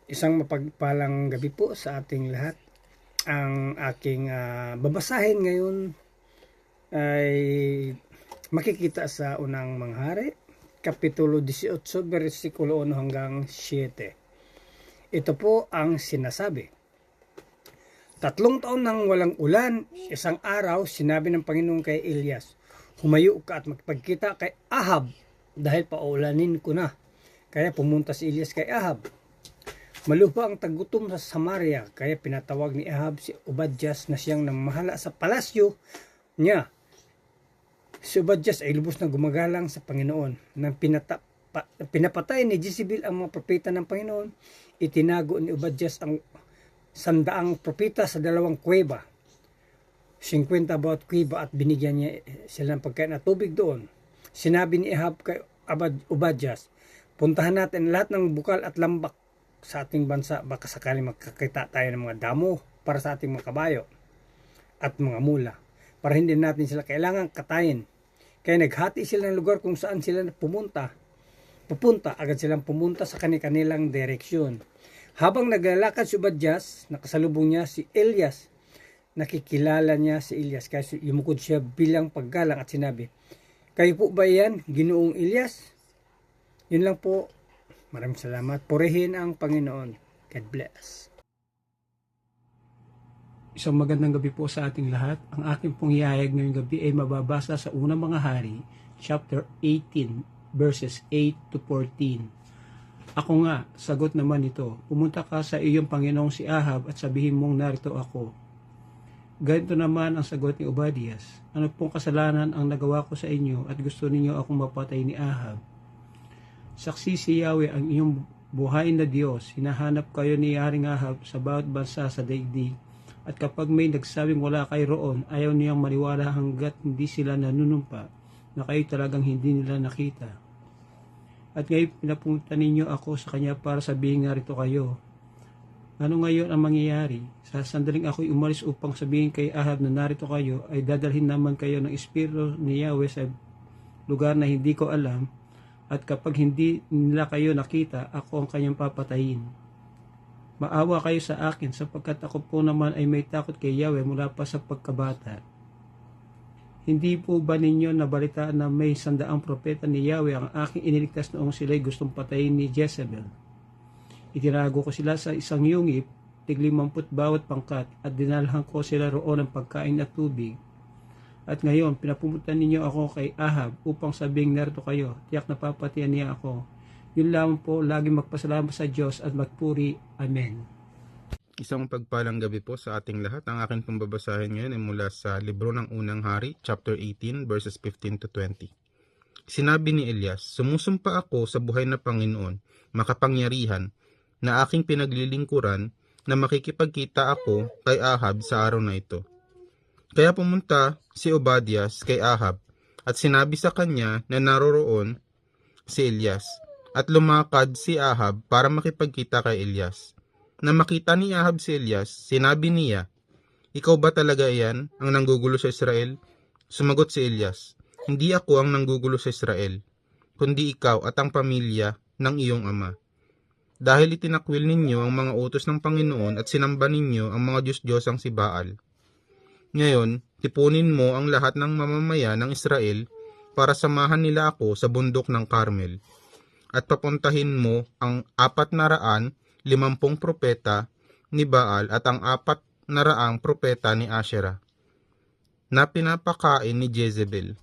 Isang mapagpalang gabi po sa ating lahat. Ang aking babasahin ngayon ay makikita sa unang mga hari, Kapitulo 18, versikulo 1 hanggang 7. Ito po ang sinasabi. 3 taon nang walang ulan, isang araw sinabi ng Panginoon kay Elias, "Humayo ka at magpagkita kay Ahab dahil paulanin ko na." Kaya pumunta si Elias kay Ahab. Malupa ang tagutom sa Samaria, kaya pinatawag ni Ahab si Obadjas na siyang namahala sa palasyo niya. Si Obadjas ay lubos na gumagalang sa Panginoon. Nang pinapatay ni Jezebel ang mga propeta ng Panginoon, itinago ni Obadjas ang 100 propeta sa 2 kuweba, 50 bawat kuweba, at binigyan niya sila ng pagkain at tubig doon. Sinabi ni Ahab kay Obadjas, "Puntahan natin lahat ng bukal at lambak sa ating bansa, baka sakali magkakita tayo ng mga damo para sa ating mga kabayo at mga mula, para hindi natin sila kailangang katayin." Kaya naghati sila ng lugar kung saan sila pupunta. Agad silang pumunta sa kanilang direksyon. Habang naglalakad si Obadjas, nakasalubong niya si Elias. Nakikilala niya si Elias, kaya yumukod siya bilang paggalang at sinabi, "Kayo po ba yan, Ginoong Elias?" Yun lang po. Maraming salamat. Purihin ang Panginoon. God bless. Isang magandang gabi po sa ating lahat. Ang aking pong ihayag ngayong gabi ay mababasa sa unang mga hari, chapter 18, verses 8 to 14. Ako nga, sagot naman ito, pumunta ka sa iyong Panginoong si Ahab at sabihin mong narito ako. Ganito naman ang sagot ni Obadias, ano pong kasalanan ang nagawa ko sa inyo at gusto ninyo akong mapatay ni Ahab? Saksi si Yahweh ang iyong buhay na Diyos, hinahanap kayo ni Haring Ahab sa bawat bansa sa daigdig. At kapag may nagsabing wala kayo roon, ayaw niyang maniwala hanggat hindi sila nanunumpa na kayo talagang hindi nila nakita. At ngayon pinapunta ninyo ako sa kanya para sabihin nga rito kayo. Ano ngayon ang mangyayari? Sa sandaling ako'y umalis upang sabihin kay Ahab na narito kayo, ay dadalhin naman kayo ng Espiritu ni Yahweh sa lugar na hindi ko alam, at kapag hindi nila kayo nakita, ako ang kanyang papatayin. Maawa kayo sa akin sapagkat ako po naman ay may takot kay Yahweh mula pa sa pagkabata. Hindi po ba ninyo nabalitaan na may 100 propeta ni Yahweh ang aking iniligtas noong sila'y gustong patayin ni Jezebel? Itinago ko sila sa isang yungip, tig-50 bawat pangkat, at dinalhan ko sila roon ng pagkain at tubig. At ngayon, pinapumunta ninyo ako kay Ahab upang sabing narito kayo, tiyak na papatayan niya ako. Yun lamang po, lagi magpasalamat sa Diyos at magpuri. Amen. Isang pagpalang gabi po sa ating lahat. Ang aking pambabasahin ngayon ay mula sa Libro ng Unang Hari, chapter 18, verses 15 to 20. Sinabi ni Elias, "Sumusumpa ako sa buhay na Panginoon, makapangyarihan, na aking pinaglilingkuran, na makikipagkita ako kay Ahab sa araw na ito." Kaya pumunta si Obadias kay Ahab at sinabi sa kanya na naroroon si Elias. At lumakad si Ahab para makipagkita kay Elias. Na makita ni Ahab si Elias, sinabi niya, "Ikaw ba talaga iyan ang nanggugulo sa Israel?" Sumagot si Elias, "Hindi ako ang nanggugulo sa Israel, kundi ikaw at ang pamilya ng iyong ama. Dahil itinakwil ninyo ang mga utos ng Panginoon at sinamba ninyo ang mga Diyos-Diyosang si Baal. Ngayon, tipunin mo ang lahat ng mamamayan ng Israel para samahan nila ako sa bundok ng Carmel. At papuntahin mo ang 450 propeta ni Baal at ang 400 propeta ni Asherah, na pinapakain ni Jezebel."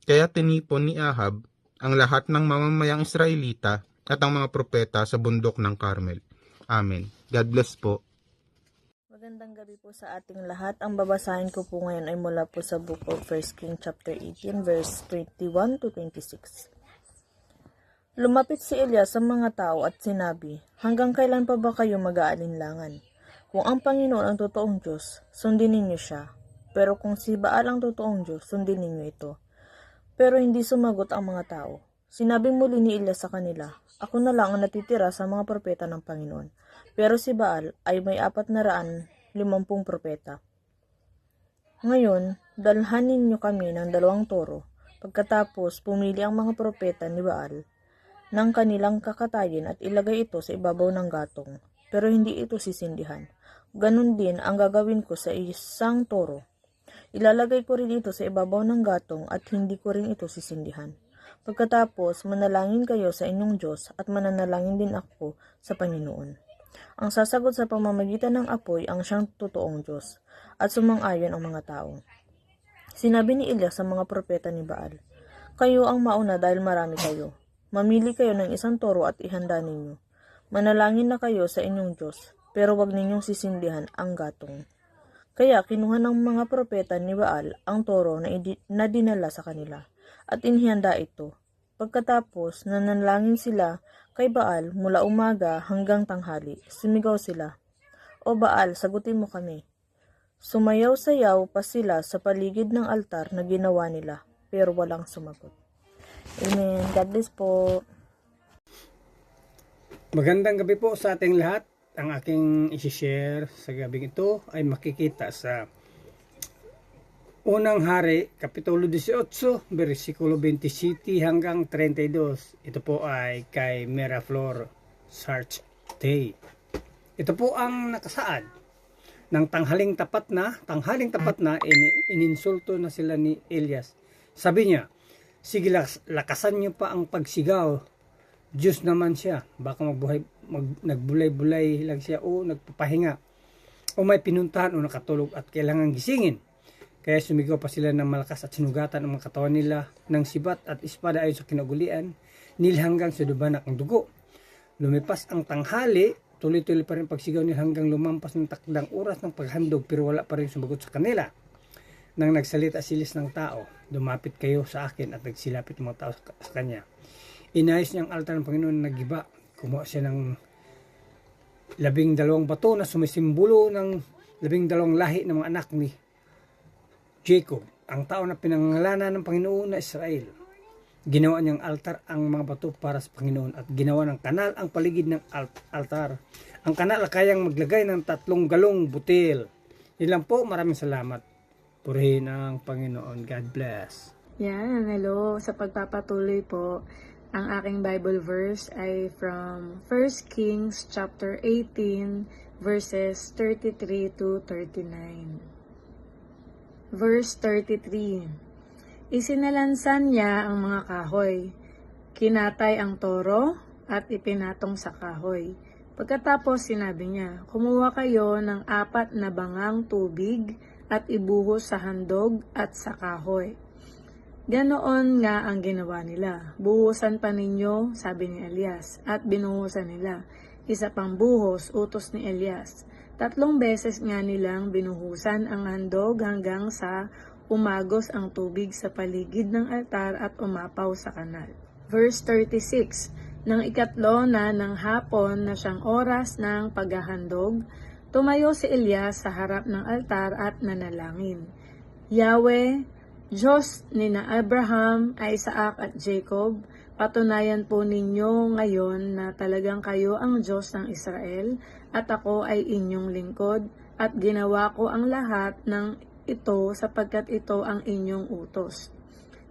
Kaya tinipon ni Ahab ang lahat ng mamamayang Israelita at ang mga propeta sa bundok ng Carmel. Amen. God bless po. Magandang gabi po sa ating lahat. Ang babasahin ko po ngayon ay mula po sa Book of 1 Kings chapter 18 verse 21 to 26. Lumapit si Elias sa mga tao at sinabi, "Hanggang kailan pa ba kayo mag-aalinlangan? Kung ang Panginoon ang totoong Diyos, sundin ninyo siya. Pero kung si Baal ang totoong Diyos, sundin ninyo ito." Pero hindi sumagot ang mga tao. Sinabing muli ni Elias sa kanila, "Ako na lang ang natitira sa mga propeta ng Panginoon. Pero si Baal ay may 450 propeta. Ngayon, dalhan ninyo kami ng 2 toro." Pagkatapos, pumili ang mga propeta ni Baal ng kanilang kakatayin at ilagay ito sa ibabaw ng gatong. pero hindi ito sisindihan. Ganon din ang gagawin ko sa isang toro. Ilalagay ko rin ito sa ibabaw ng gatong at hindi ko rin ito sisindihan. Pagkatapos, manalangin kayo sa inyong Diyos at mananalangin din ako sa Panginoon. Ang sasagot sa pamamagitan ng apoy ang siyang totoong Diyos at sumang-ayon ang mga tao. Sinabi ni Elias sa mga propeta ni Baal, "Kayo ang mauna dahil marami kayo. Mamili kayo ng isang toro at ihanda ninyo. Manalangin na kayo sa inyong Diyos, pero wag ninyong sisindihan ang gatong." Kaya kinuha ng mga propeta ni Baal ang toro na dinala sa kanila at inihanda ito. Pagkatapos nanalangin sila kay Baal mula umaga hanggang tanghali, sumigaw sila, "O Baal, sagutin mo kami." Sumayaw-sayaw pa sila sa paligid ng altar na ginawa nila, pero walang sumagot. Amen. God bless po. Magandang gabi po sa ating lahat. Ang aking isi-share sa gabing ito ay makikita sa Unang Hari, Kapitulo 18, versikulo 27 hanggang 32. Ito po ay kay Miraflor Sarte. Ito po ang nakasaad ng tanghaling tapat na ininsulto na sila ni Elias. Sabi niya, "Sige, lakasan niyo pa ang pagsigaw. Diyos naman siya. Baka nagbulay-bulay lang siya o nagpapahinga o may pinuntahan o nakatulog at kailangan gisingin." Kaya sumigaw pa sila ng malakas at sinugatan ang mga katawan nila ng sibat at espada ayon sa kinagulian nila hanggang sa dubanak ang dugo. Lumipas ang tanghali, tuloy-tuloy pa rin pagsigaw nila hanggang lumampas ng takdang oras ng paghandog, pero wala pa rin sumagot sa kanila. Nang nagsalita silis ng tao, "Lumapit kayo sa akin," at nagsilapit ng mga tao sa kanya. Inayos niya ang altar ng Panginoon na nagiba. Kumuha siya ng 12 bato na sumisimbolo ng 12 lahi ng mga anak ni Jacob, ang tao na pinangalanan ng Panginoon na Israel. Ginawa niyang altar ang mga bato para sa Panginoon at ginawa ng kanal ang paligid ng altar. Ang kanal kayang maglagay ng 3 galong butil. Ilan po, maraming salamat. Purihin ang Panginoon. God bless. Yan, hello. Sa pagpapatuloy po, ang aking Bible verse ay from 1 Kings chapter 18 verses 33 to 39. Verse 33. Isinalansan niya ang mga kahoy, kinatay ang toro at ipinatong sa kahoy. Pagkatapos sinabi niya, "Kumuha kayo ng 4 na bangang tubig at ibuhos sa handog at sa kahoy." Ganoon nga ang ginawa nila. "Buhusan pa ninyo," sabi ni Elias, at binuhusan nila. Isa pang buhos, utos ni Elias. 3 beses nga nilang binuhusan ang handog hanggang sa umagos ang tubig sa paligid ng altar at umapaw sa kanal. Verse 36. Nang ikatlo na ng hapon na siyang oras ng paghahandog, tumayo si Elias sa harap ng altar at nanalangin. "Yahweh, Diyos ni na Abraham, Isaac at Jacob, patunayan po ninyo ngayon na talagang kayo ang Diyos ng Israel at ako ay inyong lingkod at ginawa ko ang lahat ng ito sapagkat ito ang inyong utos.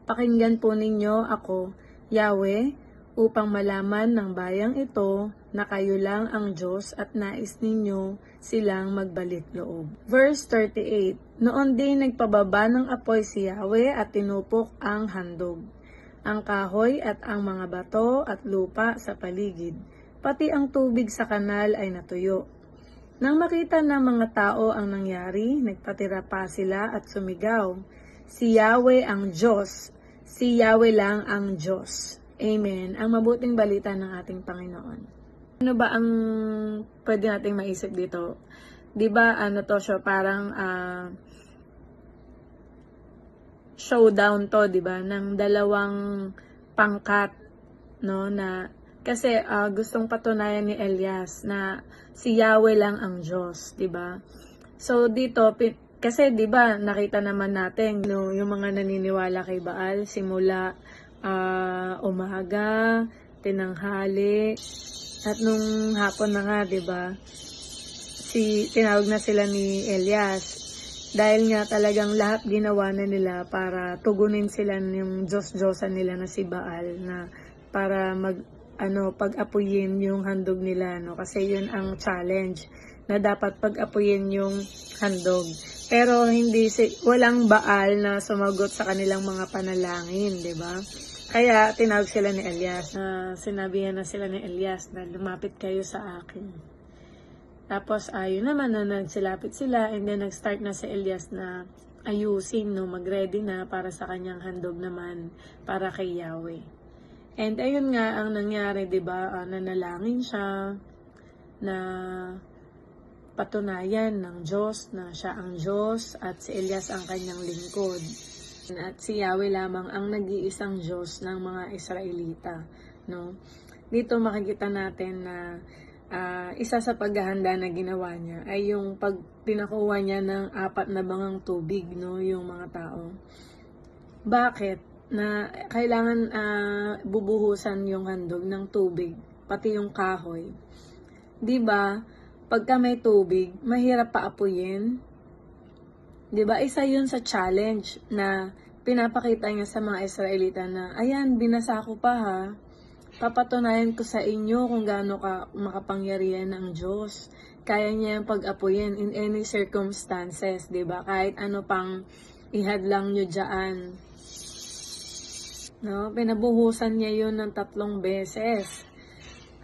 Pakinggan po ninyo ako, Yahweh, upang malaman ng bayang ito na kayo lang ang Diyos at nais ninyo silang magbalik loob." Verse 38. Noon din nagpababa ng apoy si Yahweh at tinupok ang handog, ang kahoy at ang mga bato at lupa sa paligid, pati ang tubig sa kanal ay natuyo. Nang makita ng mga tao ang nangyari, nagpatira pa sila at sumigaw, "Si Yahweh ang Diyos, si Yahweh lang ang Diyos." Amen. Ang mabuting balita ng ating Panginoon. Ano ba ang pwede nating maisip dito? Di ba to siya parang showdown to, di ba, ng dalawang pangkat, no, na kasi gustong patunayan ni Elias na si Yahweh lang ang Diyos, di ba? So dito kasi di ba nakita naman natin yung mga naniniwala kay Baal simula umaga, tinanghali, at nung hapon na nga, di ba? Tinawag na sila ni Elias. Dahil nga talagang lahat ginawa na nila para tugunin sila ng Diyos-Diyosan nila na si Baal na para pag-apuyin yung handog nila, no? Kasi yun ang challenge na dapat pag-apuyin yung handog. Pero walang Baal na sumagot sa kanilang mga panalangin, 'di ba? Kaya tinawag sila ni Elias. Sinabihan na sila ni Elias na lumapit kayo sa akin. Tapos ayun naman na nagsilapit sila, and then nag-start na si Elias na ayusin, no, mag-ready na para sa kanyang handog naman para kay Yahweh. And ayun nga ang nangyari, 'di ba? Nanalangin siya na patunayan ng Diyos na siya ang Diyos at si Elias ang kanyang lingkod. At si Yahweh lamang ang nag-iisang Diyos ng mga Israelita, no? Dito makikita natin na isa sa paghahanda na ginawa niya ay yung pag pinakuha niya ng 4 na bangang tubig, no, yung mga tao. Bakit? Na kailangan bubuhusan yung handog ng tubig, pati yung kahoy. 'Di ba? Pagka may tubig, mahirap paapuyin. 'Di ba? Isa 'yun sa challenge na pinapakita niya sa mga Israelita na, ayan, binasa ko pa ha. Papatunayan ko sa inyo kung gaano ka makapangyarihan ng Diyos. Kaya niya yung pag-apuyin in any circumstances, 'di ba? Kahit ano pang ihadlang nyo diyan. No, pinabuhusan niya 'yun ng 3 beses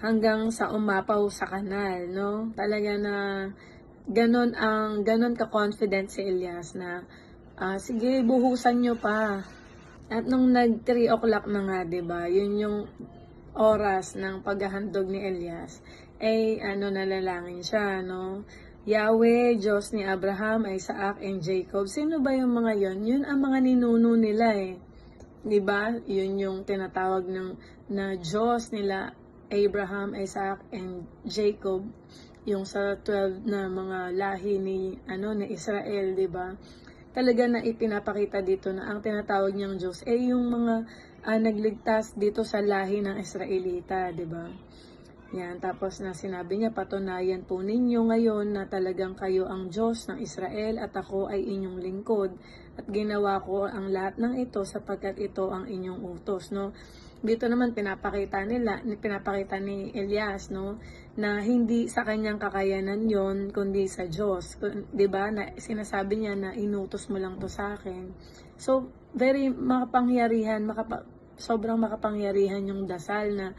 hanggang sa umapaw sa kanal, no? Talaga na ganon ka-confident si Elias na sige, buhusan nyo pa. At nung nag 3 o'clock na nga, 'di ba? Yun yung oras ng paghahandog ni Elias. Nalalangin siya, no? Yahweh, Diyos ni Abraham, Isaac, and Jacob. Sino ba yung mga yon? Yun ang mga ninuno nila eh. 'Di ba? Yun yung tinatawag na Diyos nila Abraham, Isaac, and Jacob, yung sa 12 na mga lahi ni Israel, 'di ba? Talaga na ipinapakita dito na ang tinatawag niyang Diyos ay yung mga nagligtas dito sa lahi ng Israelita, 'di ba? Yan, tapos na sinabi niya, patunayan po ninyo ngayon na talagang kayo ang Diyos ng Israel at ako ay inyong lingkod at ginawa ko ang lahat ng ito sapagkat ito ang inyong utos, no? Dito naman pinapakita ni Elias, no, na hindi sa kanyang kakayanan yon kundi sa Diyos, 'di ba? Na sinasabi niya na inutos mo lang to sa akin. So very makapangyarihan, sobrang makapangyarihan yung dasal na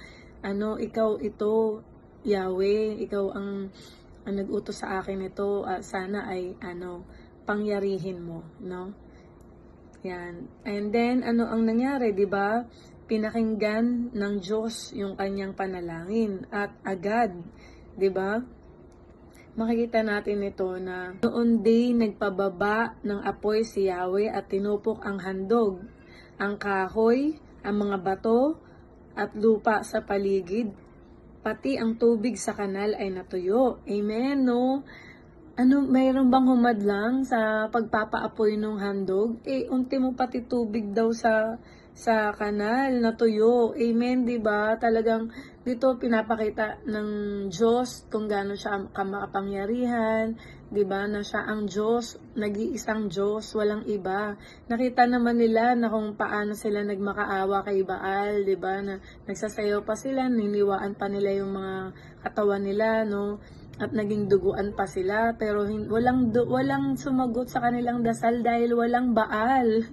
ikaw ito, Yahweh, ikaw ang nag-utos sa akin ito, sana ay pangyarihin mo, no? Yan. And then ang nangyari, 'di ba? Pinakinggan ng Diyos yung kanyang panalangin at agad, 'di ba? Makikita natin ito na noon din nagpababa ng apoy si Yahweh at tinupok ang handog, ang kahoy, ang mga bato at lupa sa paligid, pati ang tubig sa kanal ay natuyo. Amen, no? Mayroon bang humadlang sa pagpapaapoy ng handog? Ultimo pati tubig daw sa kanal natuyo. Amen, 'di ba? Talagang dito pinapakita ng Diyos kung gaano siya kamakapangyarihan, 'di ba? Na siya ang Diyos, nag-iisang Diyos, walang iba. Nakita naman nila na kung paano sila nagmakaawa kay Baal, 'di ba? Na nagsasayaw pa sila, niniwaan pa nila yung mga katawan nila, no? At naging duguan pa sila, pero walang sumagot sa kanilang dasal dahil walang Baal.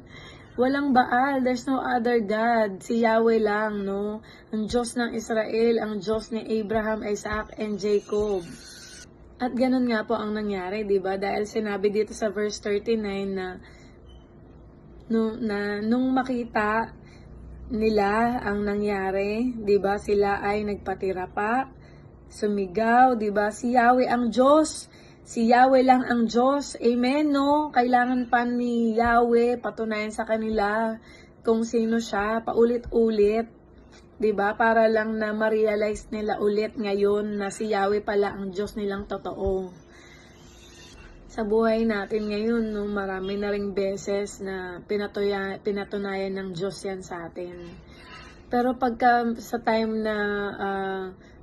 Walang Baal, there's no other God. Si Yahweh lang, no? Ang Diyos ng Israel, ang Diyos ni Abraham, Isaac, and Jacob. At ganun nga po ang nangyari, 'di ba? Dahil sinabi dito sa verse 39 na nung makita nila ang nangyari, 'di ba? Sila ay nagpatira pa, sumigaw, 'di ba? Si Yahweh ang Diyos. Si Yahweh lang ang Diyos. Amen, no? Kailangan pa ni Yahweh patunayan sa kanila kung sino siya, paulit-ulit. 'Di ba? Para lang na ma-realize nila ulit ngayon na si Yahweh pala ang Diyos nilang totoo. Sa buhay natin ngayon, no, marami na ring beses na pinatunayan ng Diyos yan sa atin. Pero pagka sa time na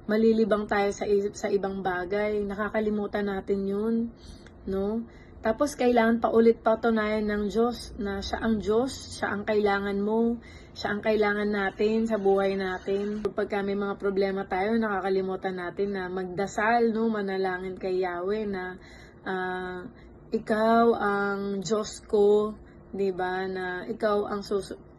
malilibang tayo sa ibang bagay, nakakalimutan natin yun, no? Tapos kailangan pa ulit patunayan ng Diyos na siya ang Diyos, siya ang kailangan mo, Siya ang kailangan natin sa buhay natin. Pagka may mga problema tayo, nakakalimutan natin na magdasal, no, manalangin kay Yahweh na ikaw ang Diyos ko, 'di ba? Na ikaw ang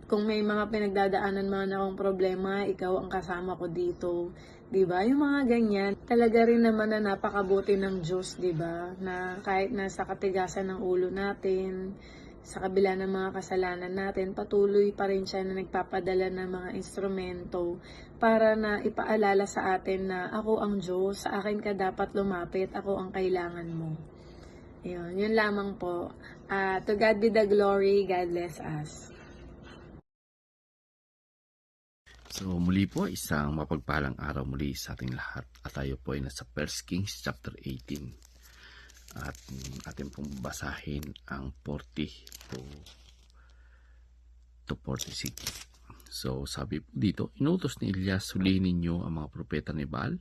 kung may mga pinagdadaanan man akong problema, ikaw ang kasama ko dito. 'Di ba? Yung mga ganyan, talaga rin naman na napakabuti ng Diyos, 'di ba? Na kahit nasa katigasan ng ulo natin, sa kabila ng mga kasalanan natin, patuloy pa rin siya na nagpapadala ng mga instrumento para na ipaalala sa atin na ako ang Diyos, sa akin ka dapat lumapit, ako ang kailangan mo. Yun lamang po. To God be the glory, God bless us. So muli po, isang mapagpalang araw muli sa ating lahat. At tayo po ay nasa 1 Kings chapter 18. At ating pong basahin ang 40 to 46. So sabi po dito, inutos ni Elias, hulihin ninyo ang mga propeta ni Baal.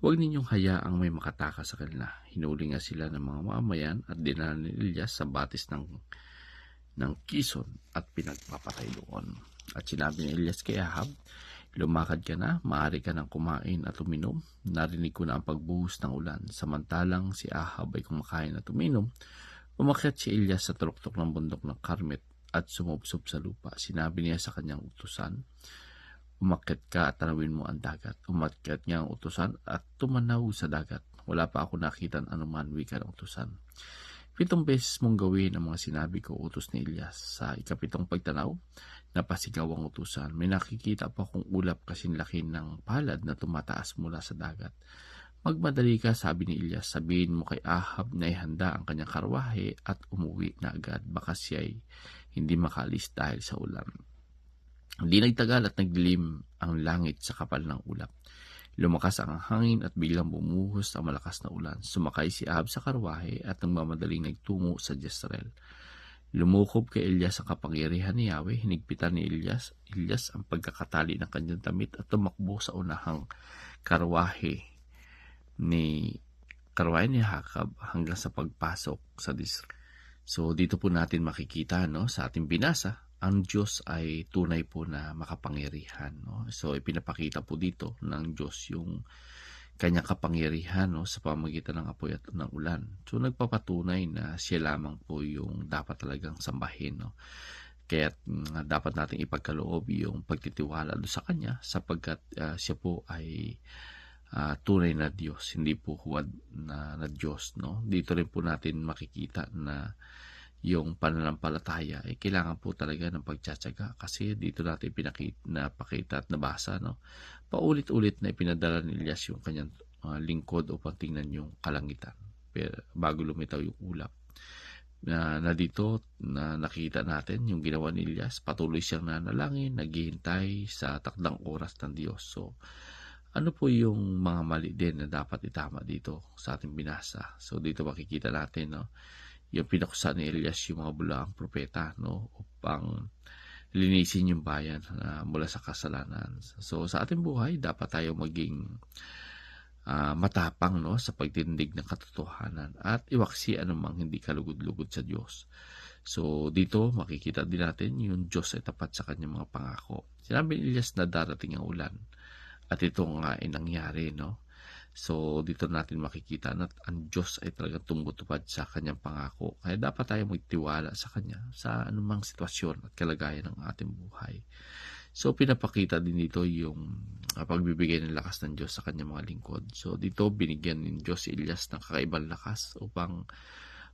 Huwag ninyong hayaang may makatakas sa kanila. Hinuli nga sila ng mga mamayan at dinala ni Elias sa batis ng Kison at pinagpapatay doon. At sinabi ni Elias kay Ahab, lumakad ka na, maaari ka nang kumain at uminom. Narinig ko na ang pagbuhos ng ulan. Samantalang si Ahab ay kumakain at uminom, umakyat si Elias sa tuktok ng bundok ng Carmel at sumubsob sa lupa. Sinabi niya sa kanyang utusan, umakyat ka at tanawin mo ang dagat. Umakyat niya ang utusan at tumanaw sa dagat. Wala pa ako nakitan anuman wika ng utusan. 7 beses mong gawin ang mga sinabi ko, utos ni Elias. Sa ikapitong pagtanaw, napasigaw ang utusan. May nakikita pa akong ulap kasing laki ng palad na tumataas mula sa dagat. Magmadali ka, sabi ni Elias. Sabihin mo kay Ahab na ihanda ang kanyang karwahe at umuwi na agad. Baka siya'y hindi makalis dahil sa ulan. Hindi nagtagal at nagdilim ang langit sa kapal ng ulap. Lumakas ang hangin at biglang bumuhos ang malakas na ulan. Sumakay si Ahab sa karwahe at nagmamadaling nagtungo sa Jezreel. Lumukob kay Elias ang kapangyarihan ni Yahweh. Hinigpitan ni Elias ang pagkakatali ng kanyang damit at tumakbo sa unahang karwahe ni Hakab hanggang sa pagpasok sa Jezreel. So dito po natin makikita, no, sa ating binasa, ang Diyos ay tunay po na makapangyarihan, no? So ipinapakita po dito ng Diyos yung kanyang kapangyarihan, no, sa pamamagitan ng apoy at ng ulan. So nagpapatunay na siya lamang po yung dapat talagang sambahin, no? Kaya dapat nating ipagkaloob yung pagtitiwala doon sa kanya sapagkat siya po ay tunay na Diyos, hindi po huwad na Diyos, no? Dito rin po natin makikita na yung pananampalataya ay kailangan po talaga ng pagtsatsaga kasi dito natin napakita at nabasa, no, paulit-ulit na ipinadala ni Elias yung kanyang lingkod upang tingnan yung kalangitan pero bago lumitaw yung ulap na dito na nakita natin yung ginawa ni Elias. Patuloy siyang nanalangin, naghihintay sa takdang oras ng Diyos. So ano po yung mga mali din na dapat itama dito sa ating binasa? So dito makikita natin, no, yung pinakusa ni Elias yung mga bulaang propeta, no, upang linisin yung bayan mula sa kasalanan. So sa ating buhay, dapat tayo maging matapang, no, sa pagtindig ng katotohanan at iwaksi anumang hindi kalugod-lugod sa Diyos. So dito makikita din natin yung Diyos ay tapat sa kanyang mga pangako. Sinabi ni Elias na darating ang ulan at ito nga ay nangyari, no. So dito natin makikita na ang Diyos ay talagang tumutupad sa kanyang pangako. Kaya dapat tayo magtiwala sa kanya sa anumang sitwasyon at kalagayan ng ating buhay. So pinapakita din dito yung pagbibigay ng lakas ng Diyos sa kanyang mga lingkod. So dito binigyan ng Diyos si Elias ng kakaibang lakas upang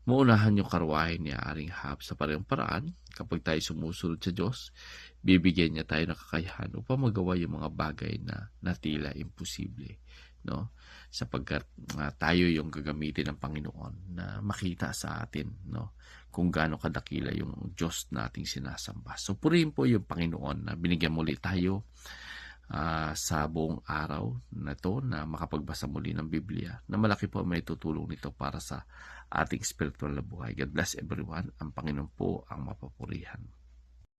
maunahan yung karwahe ni Aring Ahab sa parehong paraan. Kapag tayo sumusunod sa Diyos, bibigyan niya tayo ng kakayahan upang magawa yung mga bagay na tila imposible, no, sapagkat tayo yung gagamitin ng Panginoon na makita sa atin, no, kung gaano kadakila yung Diyos nating sinasamba. So purihin po yung Panginoon na binigyan muli tayo sa buong araw na to na makapagbasa muli ng Biblia, na malaki po may tutulong nito para sa ating spiritual na buhay. God bless everyone. Ang Panginoon po ang mapapurihan.